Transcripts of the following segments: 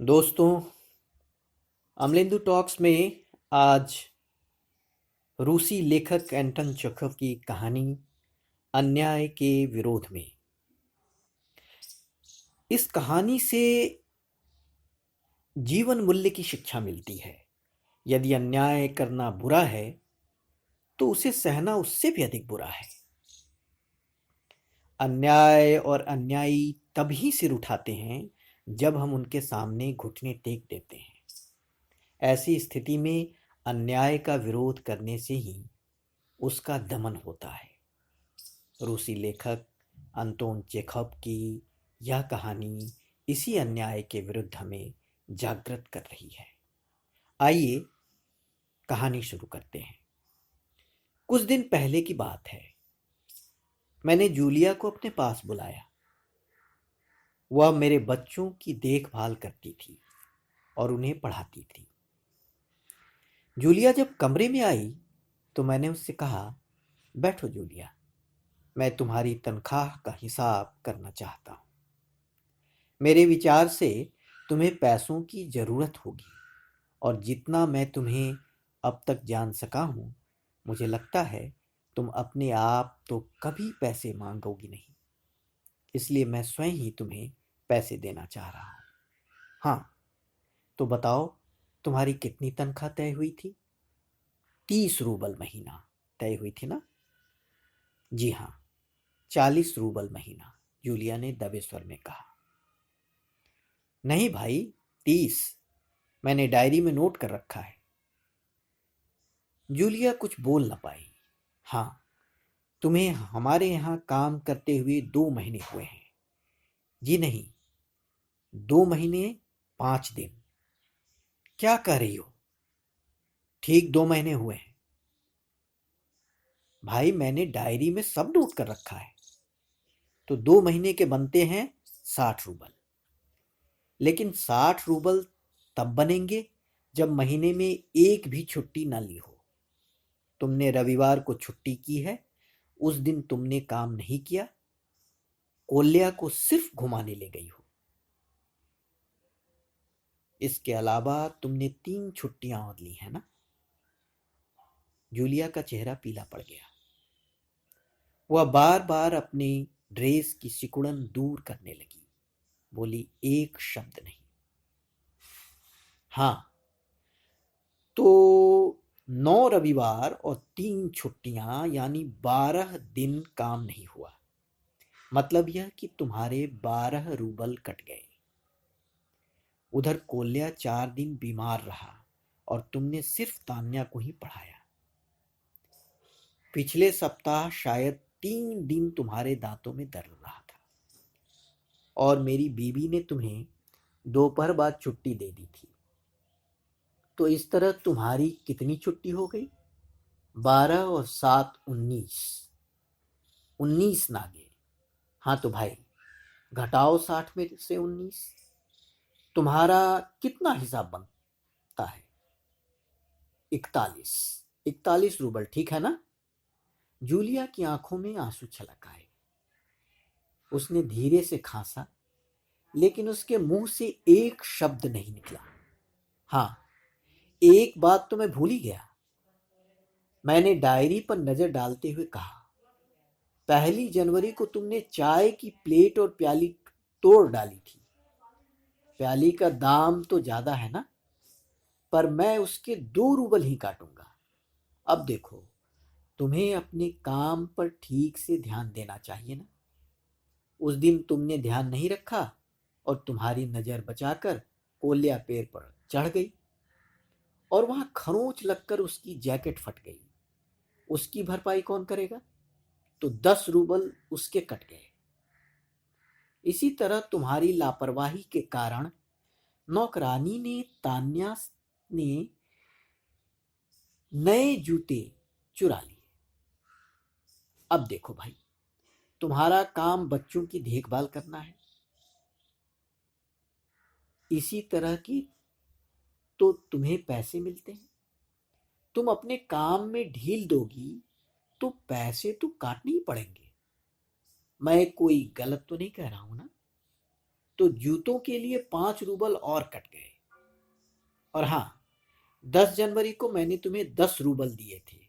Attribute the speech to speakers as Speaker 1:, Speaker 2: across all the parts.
Speaker 1: दोस्तों, अमलेंदु टॉक्स में आज रूसी लेखक एंटन चेखव की कहानी अन्याय के विरोध में। इस कहानी से जीवन मूल्य की शिक्षा मिलती है। यदि अन्याय करना बुरा है तो उसे सहना उससे भी अधिक बुरा है। अन्याय और अन्यायी तभी सिर उठाते हैं जब हम उनके सामने घुटने टेक देते हैं। ऐसी स्थिति में अन्याय का विरोध करने से ही उसका दमन होता है। रूसी लेखक अंतोन चेखव की यह कहानी इसी अन्याय के विरुद्ध हमें जागृत कर रही है। आइए कहानी शुरू करते हैं। कुछ दिन पहले की बात है। मैंने जूलिया को अपने पास बुलाया। वह मेरे बच्चों की देखभाल करती थी और उन्हें पढ़ाती थी। जूलिया जब कमरे में आई तो मैंने उससे कहा, बैठो जूलिया, मैं तुम्हारी तनख्वाह का हिसाब करना चाहता हूँ। मेरे विचार से तुम्हें पैसों की ज़रूरत होगी और जितना मैं तुम्हें अब तक जान सका हूँ, मुझे लगता है तुम अपने आप तो कभी पैसे मांगोगी नहीं। इसलिए मैं स्वयं ही तुम्हें पैसे देना चाह रहा हूँ। हाँ, तो बताओ, तुम्हारी कितनी तनख्वाह तय हुई थी? 30 रूबल महीना तय हुई थी ना? जी हाँ, 40 रूबल महीना, जूलिया ने दबे स्वर में कहा। नहीं भाई, 30। मैंने डायरी में नोट कर रखा है। जूलिया कुछ बोल न पाई। हाँ, तुम्हें हमारे यहाँ काम करते हुए 2 महीने हुए हैं। जी नहीं, 2 महीने 5 दिन। क्या कह रही हो? ठीक 2 महीने हुए हैं। भाई, मैंने डायरी में सब नोट कर रखा है। तो 2 महीने के बनते हैं 60 रूबल। लेकिन 60 रूबल तब बनेंगे जब महीने में एक भी छुट्टी न ली हो। तुमने रविवार को छुट्टी की है, उस दिन तुमने काम नहीं किया, कोल्या को सिर्फ घुमाने ले गई हो। इसके अलावा तुमने 3 छुट्टियां और ली है ना? जूलिया का चेहरा पीला पड़ गया। वह बार बार अपनी ड्रेस की सिकुड़न दूर करने लगी। बोली, एक शब्द नहीं। हाँ, तो 9 रविवार और 3 छुट्टियां यानी 12 दिन काम नहीं हुआ। मतलब यह कि तुम्हारे 12 रूबल कट गए। उधर कोल्या 4 दिन बीमार रहा और तुमने सिर्फ तान्या को ही पढ़ाया। पिछले सप्ताह शायद 3 दिन तुम्हारे दांतों में दर्द रहा था और मेरी बीवी ने तुम्हें दोपहर बाद छुट्टी दे दी थी। तो इस तरह तुम्हारी कितनी छुट्टी हो गई? 12 और 7 19। 19 नागे। हाँ तो भाई, घटाओ 60 में से 19। तुम्हारा कितना हिसाब बनता है? 41। 41 रूबल, ठीक है ना? जूलिया की आंखों में आंसू छलक आए। उसने धीरे से खांसा, लेकिन उसके मुंह से एक शब्द नहीं निकला। हाँ, एक बात तो मैं भूल ही गया। मैंने डायरी पर नजर डालते हुए कहा, 1 जनवरी को तुमने चाय की प्लेट और प्याली तोड़ डाली थी। प्याली का दाम तो ज्यादा है ना, पर मैं उसके 2 रूबल ही काटूंगा। अब देखो, तुम्हें अपने काम पर ठीक से ध्यान देना चाहिए ना। उस दिन तुमने ध्यान नहीं रखा और तुम्हारी नजर बचाकर कोल्या पेड़ पर चढ़ गई और वहां खरोंच लगकर उसकी जैकेट फट गई। उसकी भरपाई कौन करेगा? तो 10 रूबल उसके कट गए। इसी तरह तुम्हारी लापरवाही के कारण नौकरानी ने तान्या ने नए जूते चुरा लिए। अब देखो भाई, तुम्हारा काम बच्चों की देखभाल करना है। इसी तरह की तो तुम्हें पैसे मिलते हैं। तुम अपने काम में ढील दोगी तो पैसे तो काटने ही पड़ेंगे। मैं कोई गलत तो नहीं कह रहा हूं ना? तो जूतों के लिए 5 रूबल और कट गए। और हाँ, 10 जनवरी को मैंने तुम्हें 10 रूबल दिए थे।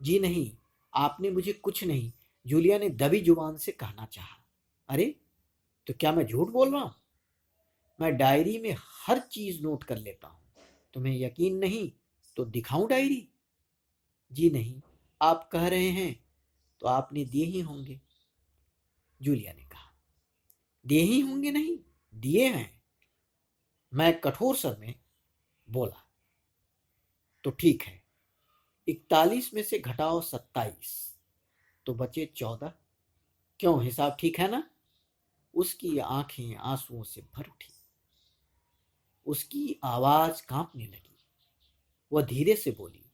Speaker 1: जी नहीं, आपने मुझे कुछ नहीं, जूलिया ने दबी जुबान से कहना चाहा। अरे, तो क्या मैं झूठ बोल रहा हूं? मैं डायरी में हर चीज नोट कर लेता हूं। तुम्हें यकीन नहीं तो दिखाऊं डायरी? जी नहीं, आप कह रहे हैं तो आपने दिए ही होंगे, जूलिया ने कहा। दिए ही होंगे नहीं, दिए हैं, मैं कठोर स्वर में बोला। तो ठीक है, 41 में से घटाओ 27, तो बचे 14। क्यों, हिसाब ठीक है ना? उसकी आंखें आंसुओं से भर उठी, उसकी आवाज कांपने लगी। वह धीरे से बोली,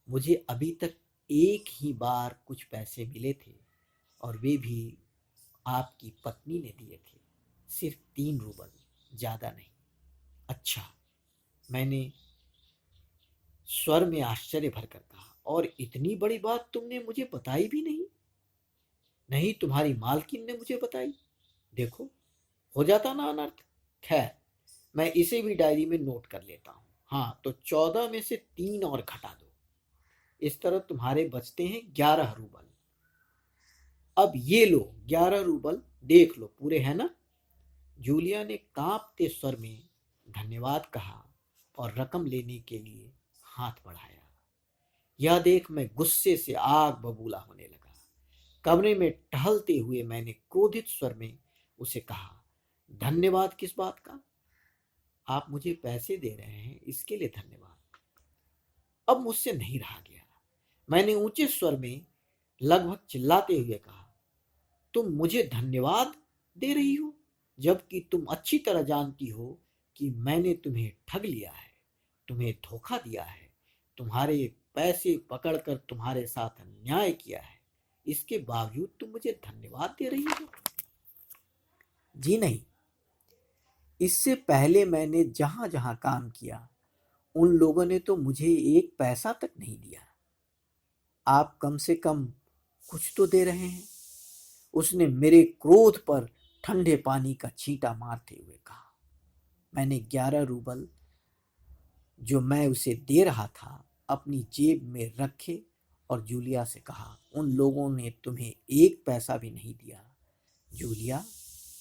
Speaker 1: मुझे अभी तक एक ही बार कुछ पैसे मिले थे, और वे भी आपकी पत्नी ने दिए थे, सिर्फ 3 रूबल, ज्यादा नहीं। अच्छा, मैंने स्वर में आश्चर्य भरकर कहा, और इतनी बड़ी बात तुमने मुझे बताई भी नहीं? नहीं, तुम्हारी मालकिन ने मुझे बताई। देखो, हो जाता ना अनर्थ। खैर, मैं इसे भी डायरी में नोट कर लेता हूँ। हाँ, तो 14 में से 3 और घटा दो, इस तरह तुम्हारे बचते हैं 11 रूबल। अब ये लो 11 रूबल, देख लो पूरे हैं ना? जूलिया ने कांपते स्वर में धन्यवाद कहा और रकम लेने के लिए हाथ बढ़ाया। यह देख मैं गुस्से से आग बबूला होने लगा। कमरे में टहलते हुए मैंने क्रोधित स्वर में उसे कहा, धन्यवाद किस बात का? आप मुझे पैसे दे रहे हैं, इसके लिए धन्यवाद। अब मुझसे नहीं रहा गया। मैंने ऊंचे स्वर में लगभग चिल्लाते हुए कहा, तुम मुझे धन्यवाद दे रही हो, जबकि तुम अच्छी तरह जानती हो कि मैंने तुम्हें ठग लिया है, तुम्हें धोखा दिया है, तुम्हारे पैसे पकड़कर तुम्हारे साथ अन्याय किया है। इसके बावजूद तुम मुझे धन्यवाद दे रही हो? जी नहीं, इससे पहले मैंने जहां जहां काम किया, उन लोगों ने तो मुझे एक पैसा तक नहीं दिया। आप कम से कम कुछ तो दे रहे हैं। उसने मेरे क्रोध पर ठंडे पानी का छींटा मारते हुए कहा। मैंने 11 रूबल जो मैं उसे दे रहा था अपनी जेब में रखे और जूलिया से कहा, उन लोगों ने तुम्हें एक पैसा भी नहीं दिया। जूलिया,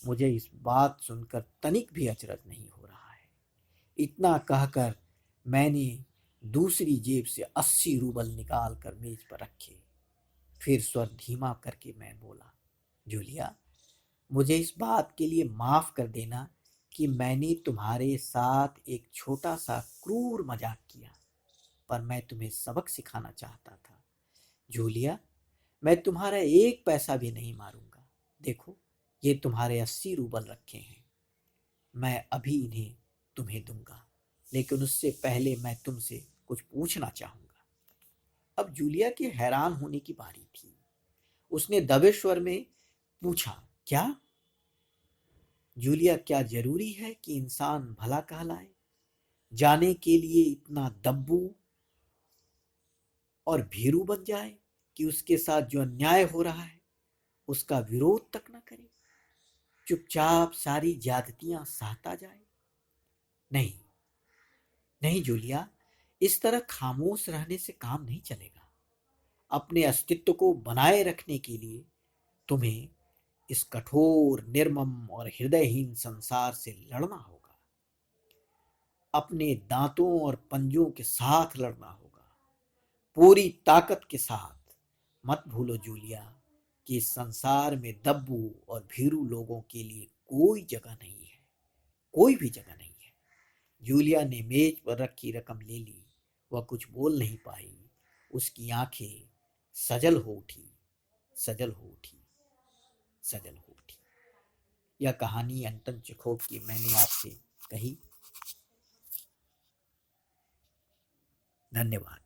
Speaker 1: मुझे इस बात सुनकर तनिक भी अचरज नहीं हो रहा है। इतना कहकर मैंने दूसरी जेब से 80 रूबल निकाल कर मेज पर रखे। फिर स्वर धीमा करके मैं बोला, जूलिया, मुझे इस बात के लिए माफ कर देना कि मैंने तुम्हारे साथ एक छोटा सा क्रूर मजाक किया, पर मैं तुम्हें सबक सिखाना चाहता था। जूलिया, मैं तुम्हारा एक पैसा भी नहीं मारूंगा। देखो, ये तुम्हारे 80 रूबल रखे हैं, मैं अभी इन्हें तुम्हें दूंगा, लेकिन उससे पहले मैं तुमसे कुछ पूछना चाहूंगा। अब जूलिया के हैरान होने की बारी थी। उसने दबे स्वर में पूछा, क्या? जूलिया, क्या जरूरी है कि इंसान भला कहलाए, जाने के लिए इतना दब्बू और भीरू बन जाए कि उसके साथ जो अन्याय हो रहा है उसका विरोध तक न करे, चुपचाप सारी ज्यादतियां सहता जाए? नहीं नहीं जूलिया, इस तरह खामोश रहने से काम नहीं चलेगा। अपने अस्तित्व को बनाए रखने के लिए तुम्हें इस कठोर, निर्मम और हृदयहीन संसार से लड़ना होगा। अपने दांतों और पंजों के साथ लड़ना होगा, पूरी ताकत के साथ। मत भूलो जूलिया कि इस संसार में दब्बू और भीरू लोगों के लिए कोई जगह नहीं है, कोई भी जगह नहीं है। जूलिया ने मेज पर रखी रकम ले ली। वह कुछ बोल नहीं पाई। उसकी आंखें सजल हो उठी, सजल हो उठी, सजल हो उठी। यह कहानी अंटन चेखोव की मैंने आपसे कही। धन्यवाद।